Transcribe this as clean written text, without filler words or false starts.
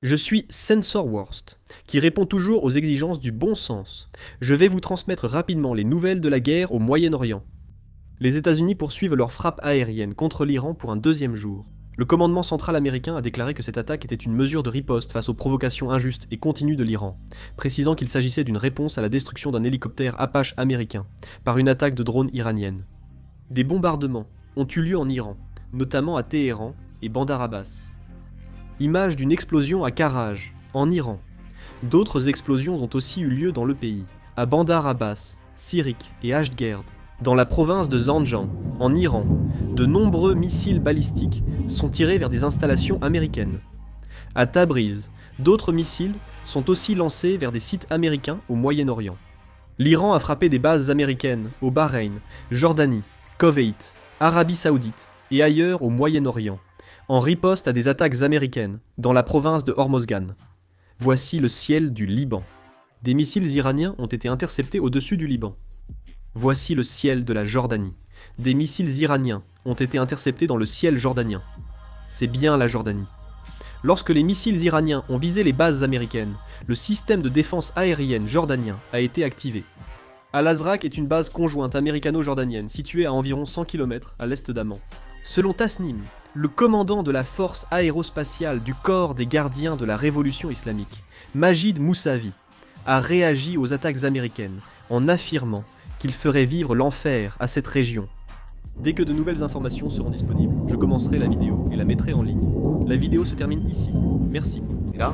Je suis Censorworst, qui répond toujours aux exigences du bon sens. Je vais vous transmettre rapidement les nouvelles de la guerre au Moyen-Orient. Les États-Unis poursuivent leur frappe aérienne contre l'Iran pour un deuxième jour. Le commandement central américain a déclaré que cette attaque était une mesure de riposte face aux provocations injustes et continues de l'Iran, précisant qu'il s'agissait d'une réponse à la destruction d'un hélicoptère Apache américain par une attaque de drone iranienne. Des bombardements ont eu lieu en Iran, notamment à Téhéran et Bandar Abbas. Image d'une explosion à Karaj, en Iran. D'autres explosions ont aussi eu lieu dans le pays, à Bandar Abbas, Sirik et Ashdgerd. Dans la province de Zanjan, en Iran, de nombreux missiles balistiques sont tirés vers des installations américaines. À Tabriz, d'autres missiles sont aussi lancés vers des sites américains au Moyen-Orient. L'Iran a frappé des bases américaines au Bahreïn, Jordanie, Koweït, Arabie Saoudite et ailleurs au Moyen-Orient, en riposte à des attaques américaines dans la province de Hormozgan. Voici le ciel du Liban. Des missiles iraniens ont été interceptés au-dessus du Liban. Voici le ciel de la Jordanie. Des missiles iraniens ont été interceptés dans le ciel jordanien. C'est bien la Jordanie. Lorsque les missiles iraniens ont visé les bases américaines, le système de défense aérienne jordanien a été activé. Al-Azraq est une base conjointe américano-jordanienne située à environ 100 km à l'est d'Amman. Selon Tasnim, le commandant de la force aérospatiale du corps des gardiens de la révolution islamique, Majid Moussavi, a réagi aux attaques américaines en affirmant qu'il ferait vivre l'enfer à cette région. Dès que de nouvelles informations seront disponibles, je commencerai la vidéo et la mettrai en ligne. La vidéo se termine ici. Merci. Et là